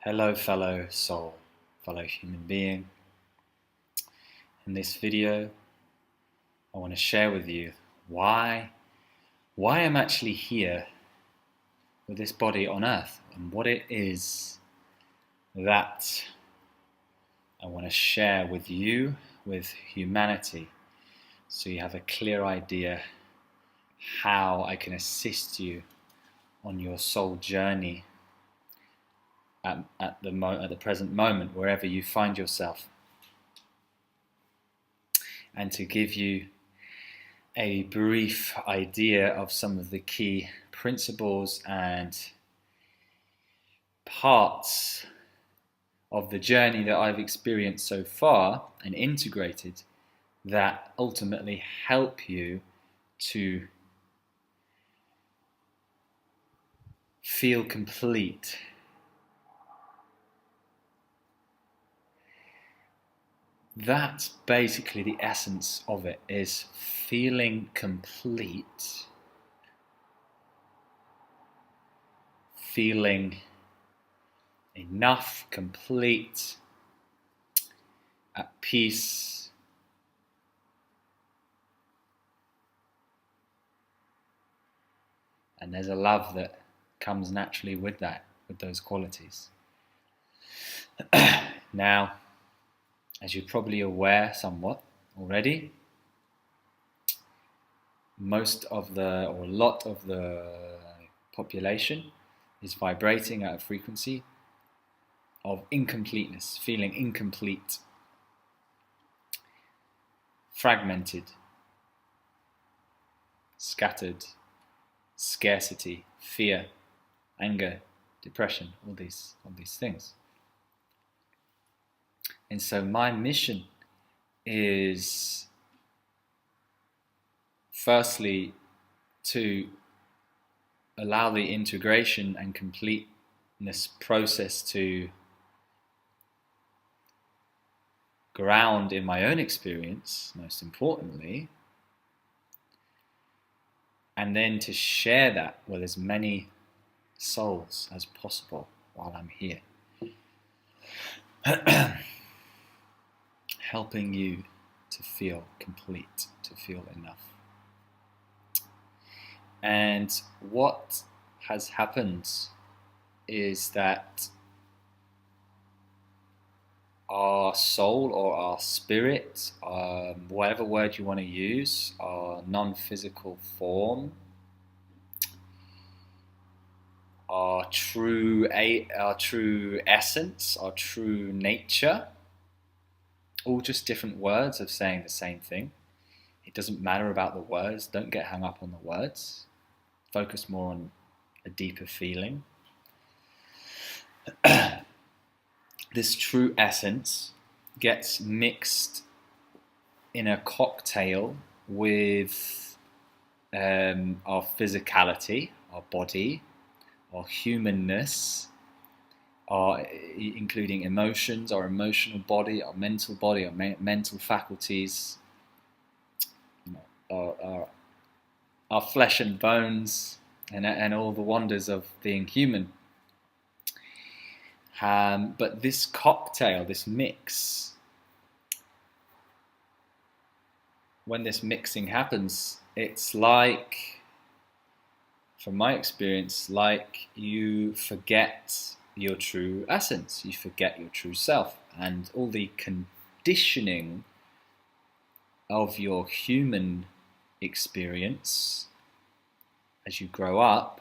Hello fellow soul, fellow human being. In this video I want to share with you why I'm actually here with this body on earth and what it is that I want to share with you, with humanity, so you have a clear idea how I can assist you on your soul journey at the present moment, wherever you find yourself, and to give you a brief idea of some of the key principles and parts of the journey that I've experienced so far and integrated that ultimately help you to feel complete. That's basically the essence of it, is feeling complete, feeling enough, complete, at peace, and there's a love that comes naturally with that, with those qualities. Now, as you're probably aware somewhat already, most of the, or a lot of the population is vibrating at a frequency of incompleteness, feeling incomplete, fragmented, scattered, scarcity, fear, anger, depression, all these things. And so my mission is firstly to allow the integration and completeness process to ground in my own experience, most importantly, and then to share that with as many souls as possible while I'm here. Helping you to feel complete, to feel enough. And what has happened is that our soul or our spirit, whatever word you want to use, our non-physical form, our true essence, our true nature, all just different words of saying the same thing. It doesn't matter about the words. Don't get hung up on the words. Focus more on a deeper feeling. This true essence gets mixed in a cocktail with our physicality, our body, our humanness, including emotions, our emotional body, our mental mental faculties, our flesh and bones, and all the wonders of being human. But this cocktail, this mix, when this mixing happens, it's like, from my experience, like you forget your true essence, you forget your true self, and all the conditioning of your human experience as you grow up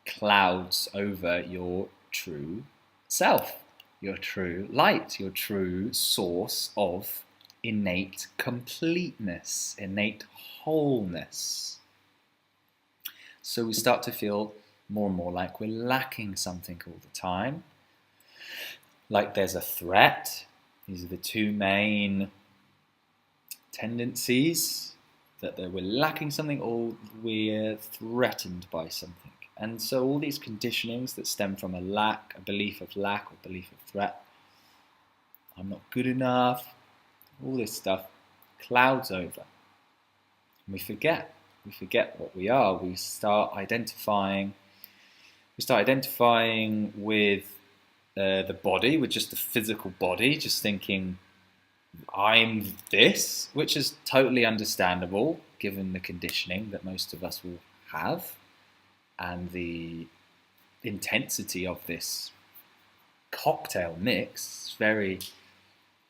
clouds over your true self, your true light, your true source of innate completeness, innate wholeness. So we start to feel more and more like we're lacking something all the time, like there's a threat. These are the two main tendencies, that we're lacking something or we're threatened by something. And so all these conditionings that stem from a belief of lack or belief of threat, I'm not good enough, all this stuff clouds over. And we forget what we are. We start identifying with the body, with just the physical body, just thinking, I'm this, which is totally understandable given the conditioning that most of us will have and the intensity of this cocktail mix. It's very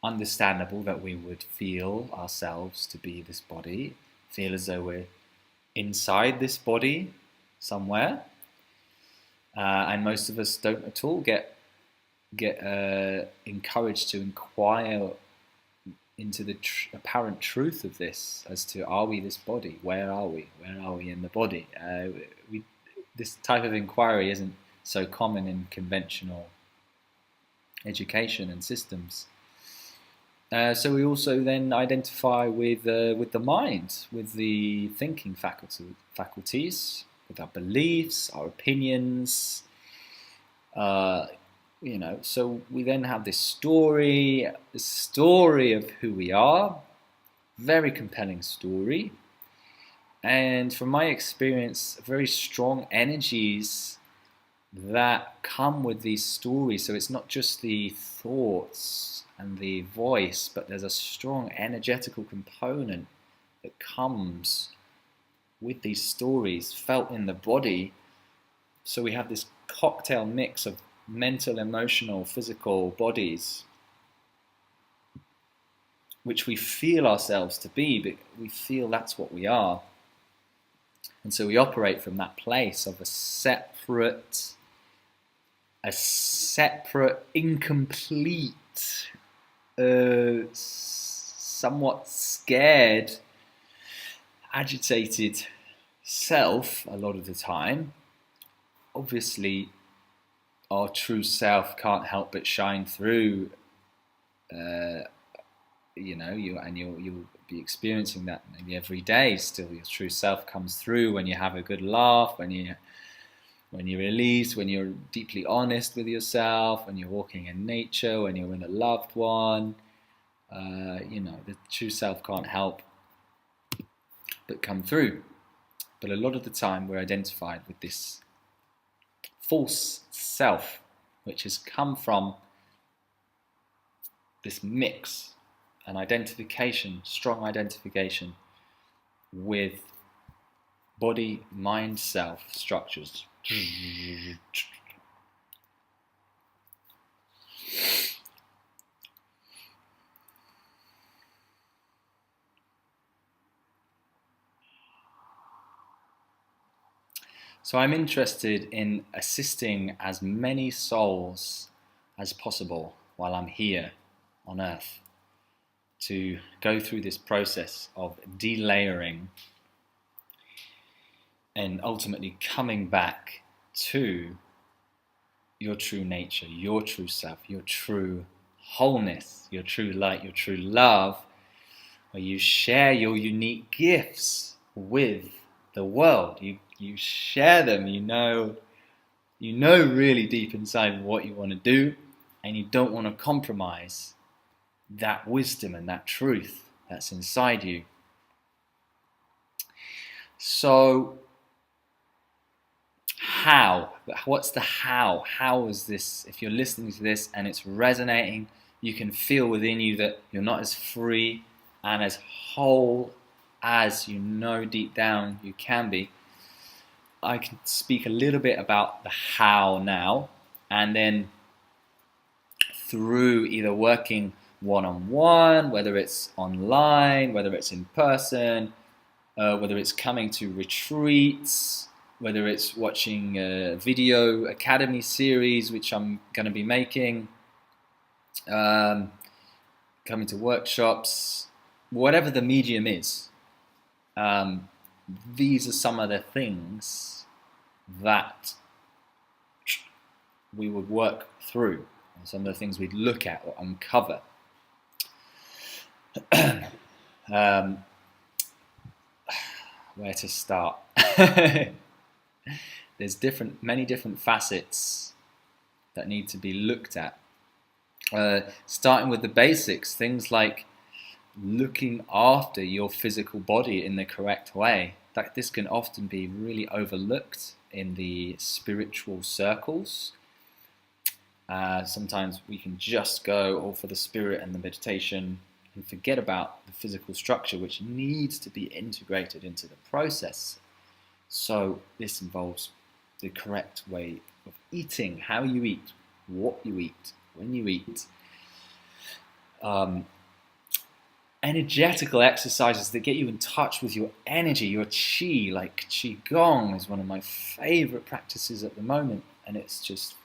understandable that we would feel ourselves to be this body, feel as though we're inside this body somewhere, and most of us don't at all get encouraged to inquire into the apparent truth of this, as to, are we this body? Where are we? Where are we in the body? This type of inquiry isn't so common in conventional education and systems. So we also then identify with the mind, with the thinking faculties, with our beliefs, our opinions. So we then have this story of who we are, very compelling story, and from my experience, very strong energies that come with these stories. So it's not just the thoughts and the voice, but there's a strong energetical component that comes with these stories felt in the body. So we have this cocktail mix of mental, emotional, physical bodies, which we feel ourselves to be, but we feel that's what we are. And so we operate from that place of a separate, incomplete, somewhat scared, agitated self a lot of the time. Obviously, our true self can't help but shine through. You'll be experiencing that maybe every day. Still, your true self comes through when you have a good laugh, when you release, when you're deeply honest with yourself, when you're walking in nature, when you're with a loved one. The true self can't help but come through. But a lot of the time, we're identified with this false self, which has come from this mix, an identification, strong identification with body, mind, self structures. So I'm interested in assisting as many souls as possible while I'm here on Earth to go through this process of delayering and ultimately coming back to your true nature, your true self, your true wholeness, your true light, your true love, where you share your unique gifts with the world. You share them, you know really deep inside what you want to do, and you don't want to compromise that wisdom and that truth that's inside you. So how? What's the how? How is this? If you're listening to this and it's resonating, you can feel within you that you're not as free and as whole as you know deep down you can be. I can speak a little bit about the how now, and then through either working one-on-one, whether it's online, whether it's in person, whether it's coming to retreats, whether it's watching a video academy series, which I'm going to be making, coming to workshops, whatever the medium is. These are some of the things that we would work through, and some of the things we'd look at or uncover. Where to start? There's many different facets that need to be looked at. Starting with the basics, things like looking after your physical body in the correct way. This can often be really overlooked in the spiritual circles. Sometimes we can just go all for the spirit and the meditation and forget about the physical structure, which needs to be integrated into the process. So this involves the correct way of eating, how you eat, what you eat, when you eat. Energetical exercises that get you in touch with your energy, your chi, like qigong is one of my favorite practices at the moment, and it's just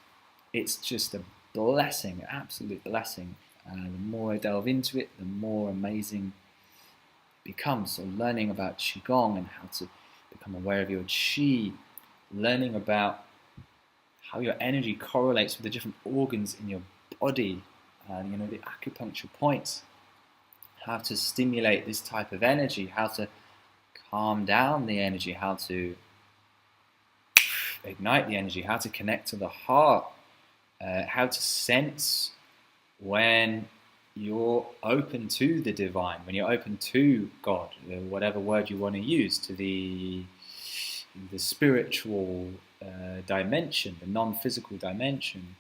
a blessing, absolute blessing. The more I delve into it, the more amazing it becomes. So learning about qigong and how to become aware of your chi, learning about how your energy correlates with the different organs in your body, the acupuncture points, how to stimulate this type of energy, how to calm down the energy, how to ignite the energy, how to connect to the heart, how to sense when you're open to the divine, when you're open to God, whatever word you want to use, to the spiritual dimension, the non-physical dimension,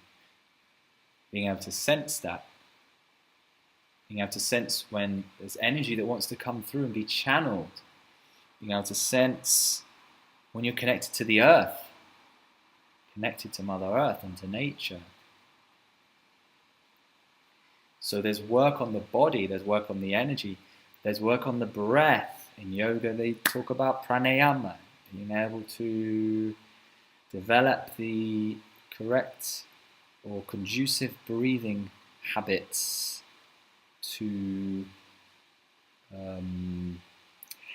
being able to sense that. Being able to sense when there's energy that wants to come through and be channeled. Being able to sense when you're connected to the earth, connected to Mother Earth and to nature. So there's work on the body, there's work on the energy, there's work on the breath. In yoga they talk about pranayama, being able to develop the correct or conducive breathing habits to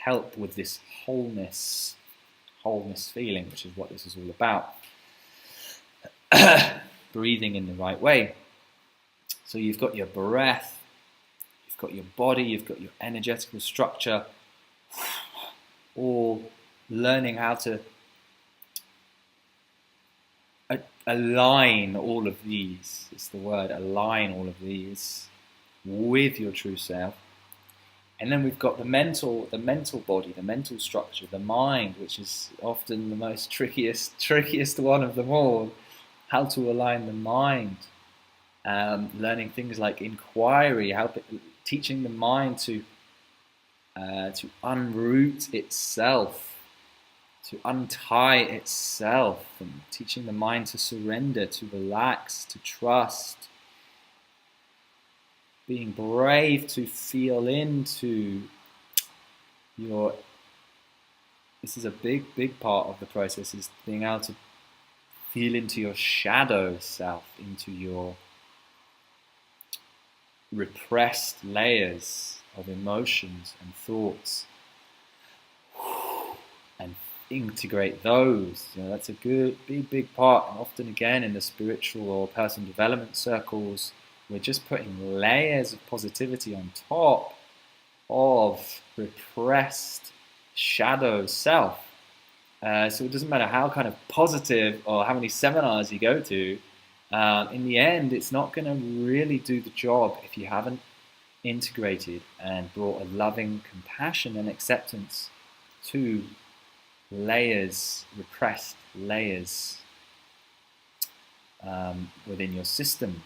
help with this wholeness feeling, which is what this is all about. Breathing in the right way. So you've got your breath, you've got your body, you've got your energetical structure, all learning how to align all of these. It's the word, align all of these with your true self. And then we've got the mental body, the mental structure, the mind, which is often the most trickiest one of them all. How to align the mind, learning things like inquiry, teaching the mind to unroot itself, to untie itself, and teaching the mind to surrender, to relax, to trust. Being brave to feel into this is a big part of the process, is being able to feel into your shadow self, into your repressed layers of emotions and thoughts, and integrate those. That's a good, big part. And often again in the spiritual or personal development circles, we're just putting layers of positivity on top of repressed shadow self. So it doesn't matter how kind of positive or how many seminars you go to, in the end, it's not going to really do the job if you haven't integrated and brought a loving compassion and acceptance to layers, repressed layers within your system.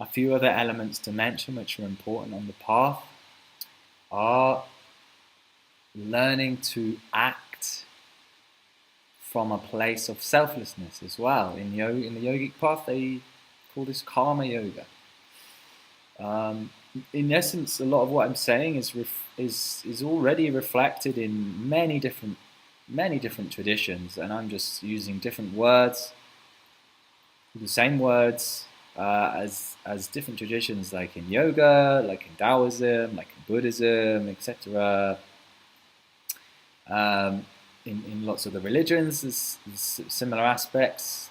A few other elements to mention which are important on the path are learning to act from a place of selflessness as well. In the yogic path, they call this karma yoga. In essence, a lot of what I'm saying is already reflected in many different traditions, and I'm just using different words, the same words, as different traditions, like in yoga, like in Taoism, like in Buddhism, etc. In lots of the religions, there's similar aspects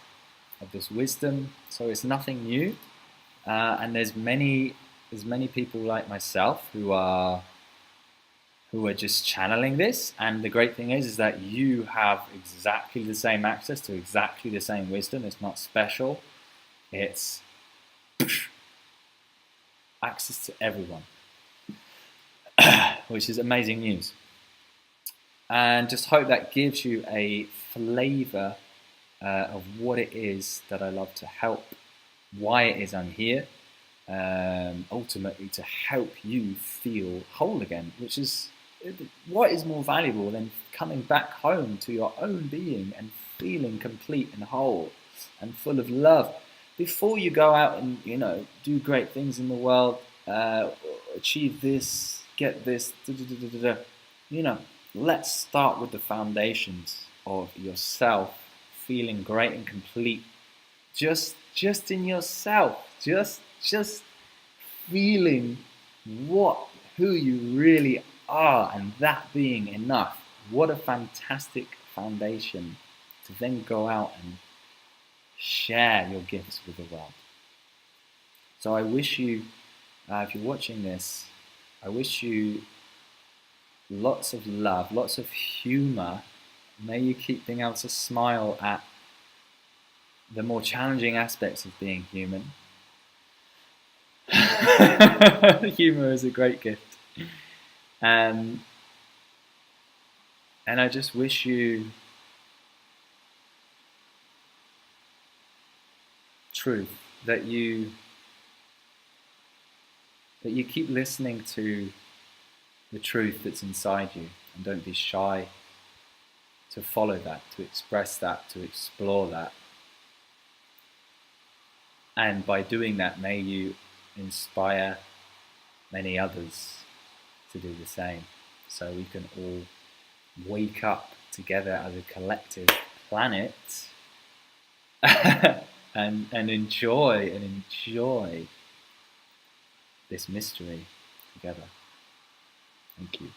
of this wisdom, so it's nothing new. And there's many as many people like myself who are just channeling this. And the great thing is that you have exactly the same access to exactly the same wisdom. It's not special. It's access to everyone, which is amazing news. And just hope that gives you a flavor of what it is that I love to help, why it is I'm here, ultimately to help you feel whole again, which is what is more valuable than coming back home to your own being and feeling complete and whole and full of love before you go out and do great things in the world, achieve this, get this, let's start with the foundations of yourself feeling great and complete, just in yourself, just feeling who you really are, and that being enough. What a fantastic foundation to then go out and share your gifts with the world. So I wish you, if you're watching this, I wish you lots of love, lots of humor. May you keep being able to smile at the more challenging aspects of being human. Humor is a great gift. And I just wish you truth, that you keep listening to the truth that's inside you, and don't be shy to follow that, to express that, to explore that. And by doing that, may you inspire many others to do the same, so we can all wake up together as a collective planet and enjoy this mystery together. Thank you.